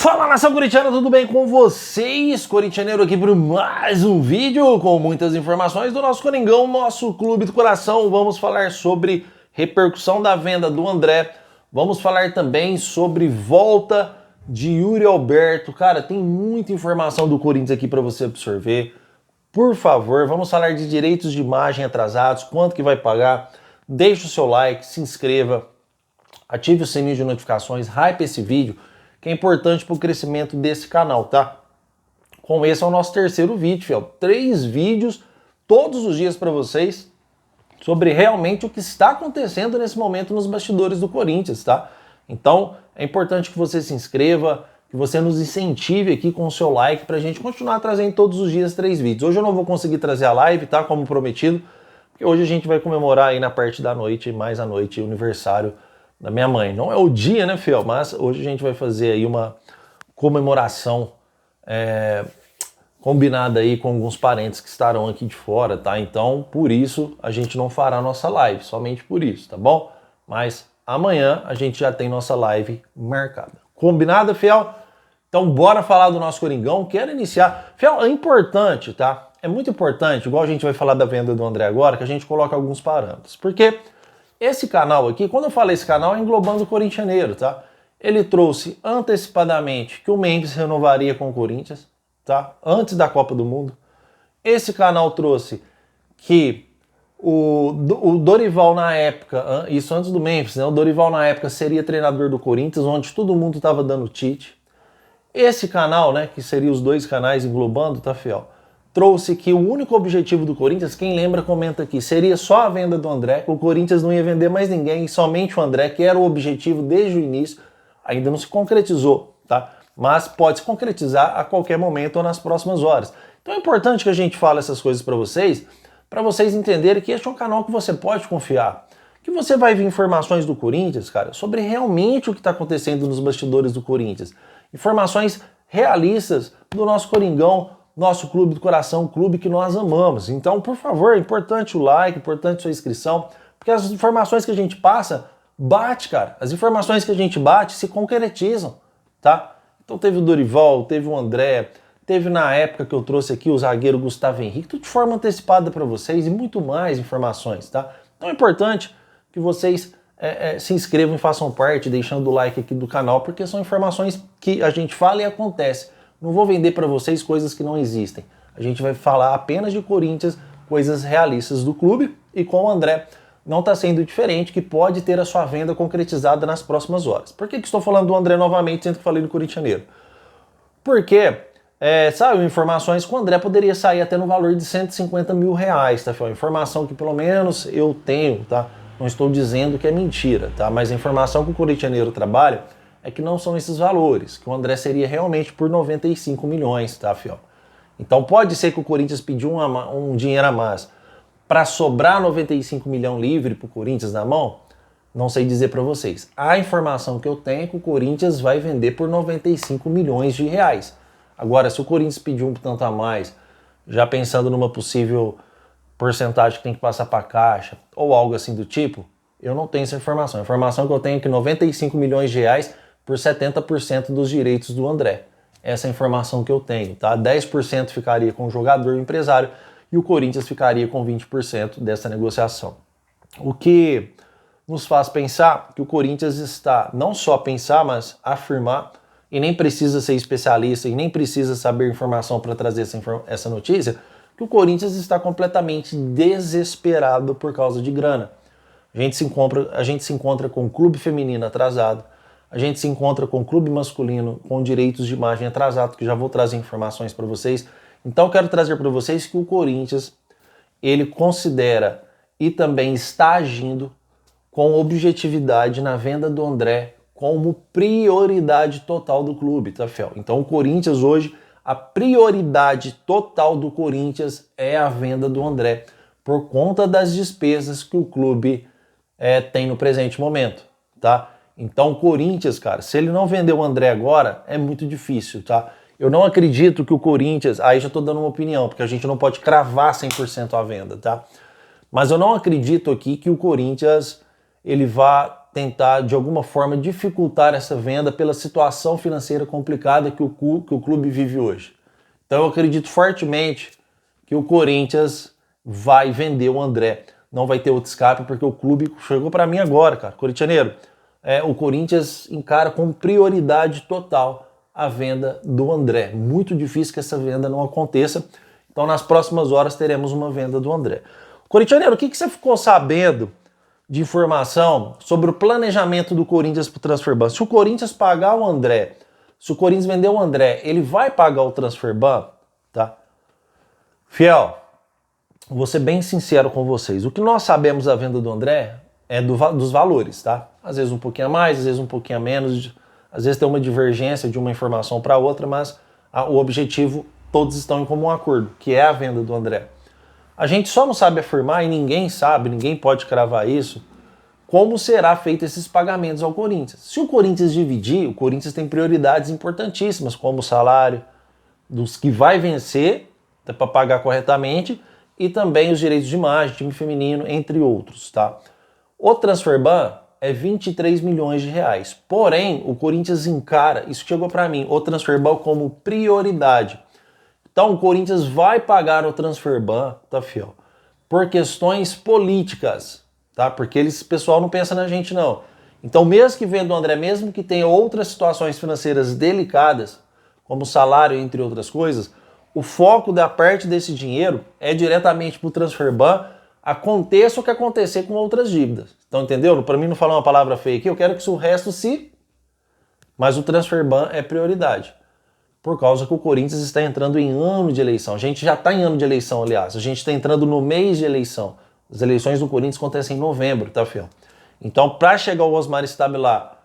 Fala, nação corintiana, tudo bem com vocês? Corintianeiro aqui para mais um vídeo com muitas informações do nosso Coringão, nosso clube do coração. Vamos falar sobre repercussão da venda do André. Vamos falar também sobre volta de Yuri Alberto. Cara, tem muita informação do Corinthians aqui para você absorver. Por favor, vamos falar de direitos de imagem atrasados, quanto que vai pagar. Deixe o seu like, se inscreva, ative o sininho de notificações, hype esse vídeo, que é importante para o crescimento desse canal, tá? Com esse é o nosso terceiro vídeo, fiel. 3 vídeos todos os dias para vocês sobre realmente o que está acontecendo nesse momento nos bastidores do Corinthians, tá? Então é importante que você se inscreva, que você nos incentive aqui com o seu like para a gente continuar trazendo todos os dias 3 vídeos. Hoje eu não vou conseguir trazer a live, tá? Como prometido, porque hoje a gente vai comemorar aí na parte da noite, mais à noite, o aniversário da minha mãe. Não é o dia, né, fiel? Mas hoje a gente vai fazer aí uma comemoração combinada aí com alguns parentes que estarão aqui de fora, tá? Então, por isso, a gente não fará nossa live, somente por isso, tá bom? Mas amanhã a gente já tem nossa live marcada. Combinado, fiel? Então, bora falar do nosso Coringão. Quero iniciar. Fiel, é importante, tá? É muito importante, igual a gente vai falar da venda do André agora, que a gente coloca alguns parâmetros. Porque esse canal aqui, quando eu falei esse canal, é englobando o corintianeiro, tá? Ele trouxe antecipadamente que o Memphis renovaria com o Corinthians, tá? Antes da Copa do Mundo. Esse canal trouxe que o Dorival na época, isso antes do Memphis, né? O Dorival na época seria treinador do Corinthians, onde todo mundo estava dando Tite. Esse canal, né, que seria os 2 canais englobando, tá, fiel? Trouxe que o único objetivo do Corinthians, quem lembra comenta aqui, seria só a venda do André, o Corinthians não ia vender mais ninguém, somente o André, que era o objetivo desde o início, ainda não se concretizou, tá? Mas pode se concretizar a qualquer momento ou nas próximas horas. Então é importante que a gente fale essas coisas para vocês entenderem que este é um canal que você pode confiar, que você vai ver informações do Corinthians, cara, sobre realmente o que está acontecendo nos bastidores do Corinthians, informações realistas do nosso Coringão, nosso clube do coração, o clube que nós amamos. Então, por favor, é importante o like, importante sua inscrição, porque as informações que a gente passa, bate, cara. As informações que a gente bate se concretizam, tá? Então teve o Dorival, teve o André, teve na época que eu trouxe aqui o zagueiro Gustavo Henrique, tudo de forma antecipada para vocês e muito mais informações, tá? Então é importante que vocês se inscrevam e façam parte, deixando o like aqui do canal, porque são informações que a gente fala e acontece. Não vou vender para vocês coisas que não existem. A gente vai falar apenas de Corinthians, coisas realistas do clube, e com o André não está sendo diferente, que pode ter a sua venda concretizada nas próximas horas. Por que estou falando do André novamente, sendo que falei do corintianeiro? Porque saiu informações que o André poderia sair até no valor de 150 mil reais, tá? Foi uma informação que pelo menos eu tenho, tá? Não estou dizendo que é mentira, tá? Mas a informação que o corintianeiro trabalha é que não são esses valores, que o André seria realmente por 95 milhões, tá, fiel? Então pode ser que o Corinthians pediu um dinheiro a mais para sobrar 95 milhões livre para o Corinthians na mão? Não sei dizer para vocês. A informação que eu tenho é que o Corinthians vai vender por 95 milhões de reais. Agora, se o Corinthians pediu um tanto a mais, já pensando numa possível porcentagem que tem que passar para a Caixa ou algo assim do tipo, eu não tenho essa informação. A informação que eu tenho é que 95 milhões de reais por 70% dos direitos do André. Essa é a informação que eu tenho, tá? 10% ficaria com o jogador e o empresário e o Corinthians ficaria com 20% dessa negociação. O que nos faz pensar que o Corinthians está, não só pensar, mas afirmar, e nem precisa ser especialista e nem precisa saber informação para trazer essa notícia, que o Corinthians está completamente desesperado por causa de grana. A gente se encontra com o clube feminino atrasado, a gente se encontra com o clube masculino com direitos de imagem atrasado, que já vou trazer informações para vocês. Então eu quero trazer para vocês que o Corinthians, ele considera e também está agindo com objetividade na venda do André como prioridade total do clube, tá, fiel? Então o Corinthians hoje, a prioridade total do Corinthians é a venda do André, por conta das despesas que o clube tem no presente momento, tá? Então o Corinthians, cara, se ele não vender o André agora, é muito difícil, tá? Eu não acredito que o Corinthians... Aí já tô dando uma opinião, porque a gente não pode cravar 100% a venda, tá? Mas eu não acredito aqui que o Corinthians ele vá tentar, de alguma forma, dificultar essa venda pela situação financeira complicada que o clube vive hoje. Então eu acredito fortemente que o Corinthians vai vender o André. Não vai ter outro escape, porque o clube chegou para mim agora, cara. Corintianeiro, o Corinthians encara com prioridade total a venda do André. Muito difícil que essa venda não aconteça. Então nas próximas horas teremos uma venda do André. Corintianeiro, o que você ficou sabendo de informação sobre o planejamento do Corinthians para o Transferban? Se o Corinthians pagar o André, se o Corinthians vender o André, ele vai pagar o Transferban? Tá? Fiel, vou ser bem sincero com vocês. O que nós sabemos da venda do André é dos valores, tá? Às vezes um pouquinho a mais, às vezes um pouquinho a menos, às vezes tem uma divergência de uma informação para outra, mas o objetivo todos estão em comum acordo, que é a venda do André. A gente só não sabe afirmar, e ninguém sabe, ninguém pode cravar isso, como será feito esses pagamentos ao Corinthians. Se o Corinthians dividir, o Corinthians tem prioridades importantíssimas, como o salário dos que vai vencer, para pagar corretamente, e também os direitos de imagem, time feminino, entre outros, tá? O Transferban é 23 milhões de reais. Porém, o Corinthians encara, isso chegou para mim, o Transferban como prioridade. Então, o Corinthians vai pagar o Transferban, tá, fiel? Por questões políticas, tá? Porque esse pessoal não pensa na gente, não. Então, mesmo que venda o André, mesmo que tenha outras situações financeiras delicadas, como salário, entre outras coisas, o foco da parte desse dinheiro é diretamente para o Transferban, aconteça o que acontecer com outras dívidas. Então, entendeu? Para mim não falar uma palavra feia aqui, eu quero que o resto se... Mas o Transferban é prioridade. Por causa que o Corinthians está entrando em ano de eleição. A gente já está em ano de eleição, aliás. A gente está entrando no mês de eleição. As eleições do Corinthians acontecem em novembro, tá, fiel? Então, para chegar o Osmar Stab lá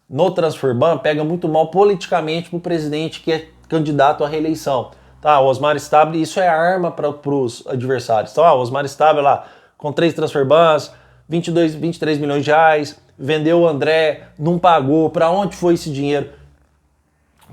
no Transferban, pega muito mal politicamente para o presidente que é candidato à reeleição. Tá, o Osmar Stab, isso é arma para os adversários. Então, o Osmar Stab lá, com 3 Transferbans, 23 milhões de reais, vendeu o André, não pagou, para onde foi esse dinheiro?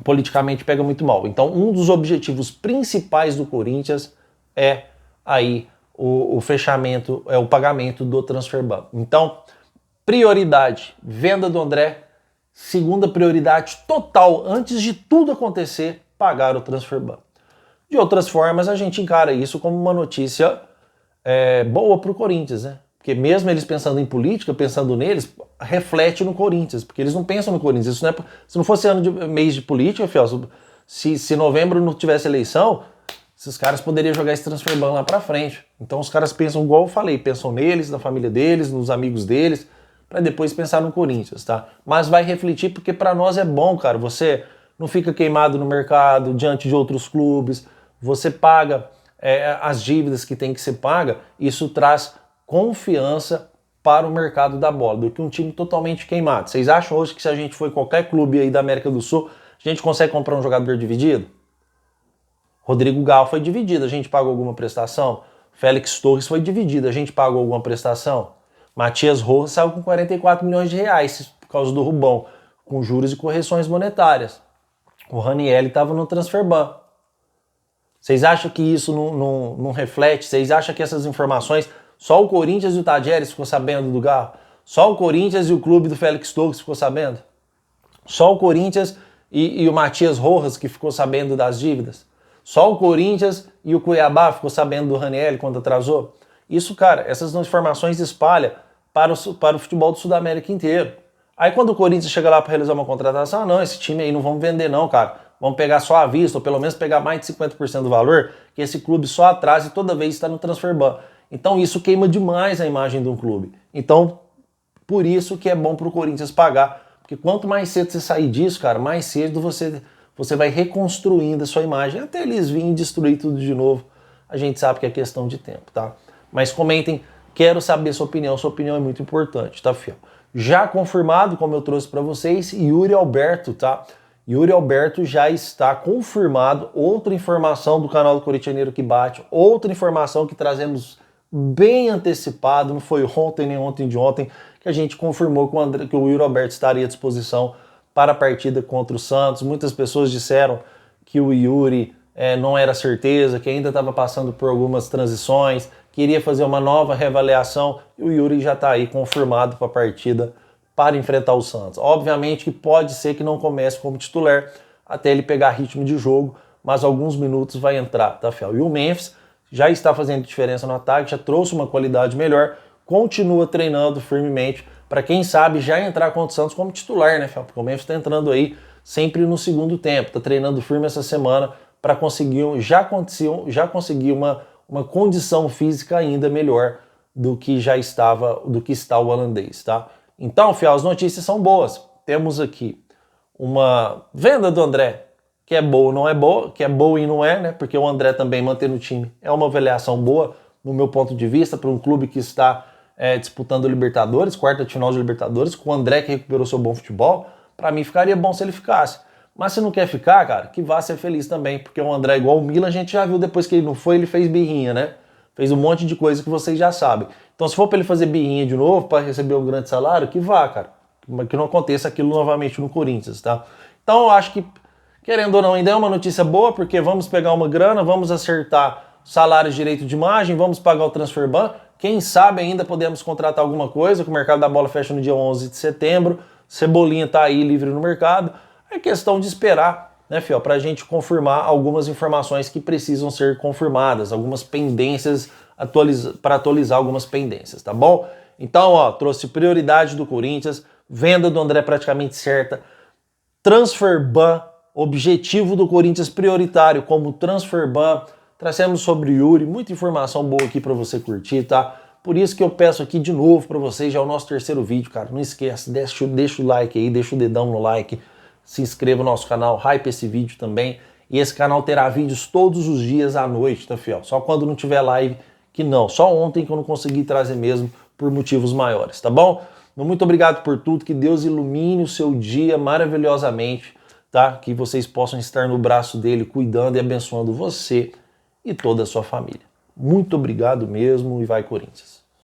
Politicamente pega muito mal. Então, um dos objetivos principais do Corinthians é aí o fechamento, é o pagamento do Transferban. Então, prioridade, venda do André. Segunda prioridade total, antes de tudo acontecer, pagar o Transferban. De outras formas, a gente encara isso como uma notícia boa para o Corinthians, né? Porque mesmo eles pensando em política, pensando neles, reflete no Corinthians, porque eles não pensam no Corinthians. Isso não é, se não fosse mês de política, fiel, se novembro não tivesse eleição, esses caras poderiam jogar esse Transferban lá pra frente. Então os caras pensam, igual eu falei, pensam neles, na família deles, nos amigos deles, para depois pensar no Corinthians, tá? Mas vai refletir porque para nós é bom, cara. Você não fica queimado no mercado, diante de outros clubes, você paga as dívidas que tem que ser paga, isso traz confiança para o mercado da bola, do que um time totalmente queimado. Vocês acham hoje que se a gente for em qualquer clube aí da América do Sul, a gente consegue comprar um jogador dividido? Rodrigo Gal foi dividido, a gente pagou alguma prestação? Félix Torres foi dividido, a gente pagou alguma prestação? Matias Rojas saiu com 44 milhões de reais por causa do Rubão, com juros e correções monetárias. O Ranieri estava no Transferban. Vocês acham que isso não reflete? Vocês acham que essas informações... Só o Corinthians e o Tadjeres ficou sabendo do Galo? Só o Corinthians e o clube do Félix Torres ficou sabendo? Só o Corinthians e o Matias Rojas que ficou sabendo das dívidas? Só o Corinthians e o Cuiabá ficou sabendo do Ranieri quando atrasou? Isso, cara, essas informações espalham para o futebol do Sudamérica inteiro. Aí quando o Corinthians chega lá para realizar uma contratação, não, esse time aí não vamos vender não, cara. Vamos pegar só à vista, ou pelo menos pegar mais de 50% do valor, que esse clube só atrasa e toda vez está no Transferban. Então isso queima demais a imagem de um clube. Então, por isso que é bom para o Corinthians pagar. Porque quanto mais cedo você sair disso, cara, mais cedo você vai reconstruindo a sua imagem. Até eles virem destruir tudo de novo. A gente sabe que é questão de tempo, tá? Mas comentem, quero saber sua opinião é muito importante, tá, fiel? Já confirmado, como eu trouxe para vocês, Yuri Alberto, tá? Yuri Alberto já está confirmado. Outra informação do canal do Corintianeiro que Bate, outra informação que trazemos bem antecipado, não foi ontem nem ontem de ontem, que a gente confirmou que o Yuri Alberto estaria à disposição para a partida contra o Santos. Muitas pessoas disseram que o Yuri não era certeza, que ainda estava passando por algumas transições, queria fazer uma nova reavaliação, e o Yuri já está aí confirmado para a partida para enfrentar o Santos. Obviamente que pode ser que não comece como titular até ele pegar ritmo de jogo, mas alguns minutos vai entrar, tá, Fiel? E o Memphis já está fazendo diferença no ataque, já trouxe uma qualidade melhor, continua treinando firmemente para quem sabe já entrar contra o Santos como titular, né, Fiel? Porque o Memphis está entrando aí sempre no segundo tempo, está treinando firme essa semana para conseguir, já conseguir uma condição física ainda melhor do que já estava, do que está o holandês, tá? Então, Fiel, as notícias são boas. Temos aqui uma venda do André, que é boa, não é boa, que é boa e não é, né? Porque o André também manter no time é uma avaliação boa, no meu ponto de vista, para um clube que está disputando Libertadores, quarta de final de Libertadores, com o André que recuperou seu bom futebol. Para mim ficaria bom se ele ficasse. Mas se não quer ficar, cara, que vá ser feliz também, porque o André, igual o Milan, a gente já viu depois que ele não foi, ele fez birrinha, né? Fez um monte de coisa que vocês já sabem. Então, se for para ele fazer birrinha de novo, para receber um grande salário, que vá, cara. Que não aconteça aquilo novamente no Corinthians, tá? Então, eu acho que, querendo ou não, ainda é uma notícia boa, porque vamos pegar uma grana, vamos acertar salários de direito de imagem, vamos pagar o transfer ban. Quem sabe ainda podemos contratar alguma coisa, que o mercado da bola fecha no dia 11 de setembro. Cebolinha tá aí livre no mercado. É questão de esperar, né, Fiel, para a gente confirmar algumas informações que precisam ser confirmadas, algumas pendências, para atualizar algumas pendências, tá bom? Então, ó, trouxe prioridade do Corinthians, venda do André praticamente certa, transfer ban, objetivo do Corinthians prioritário como transfer ban, trazemos sobre o Yuri, muita informação boa aqui para você curtir, tá? Por isso que eu peço aqui de novo para vocês, já é o nosso terceiro vídeo, cara, não esquece, deixa o like aí, deixa o dedão no like, se inscreva no nosso canal, hype esse vídeo também. E esse canal terá vídeos todos os dias à noite, tá, Fiel? Só quando não tiver live, que não. Só ontem que eu não consegui trazer mesmo, por motivos maiores, tá bom? Muito obrigado por tudo, que Deus ilumine o seu dia maravilhosamente, tá? Que vocês possam estar no braço dele, cuidando e abençoando você e toda a sua família. Muito obrigado mesmo e vai Corinthians!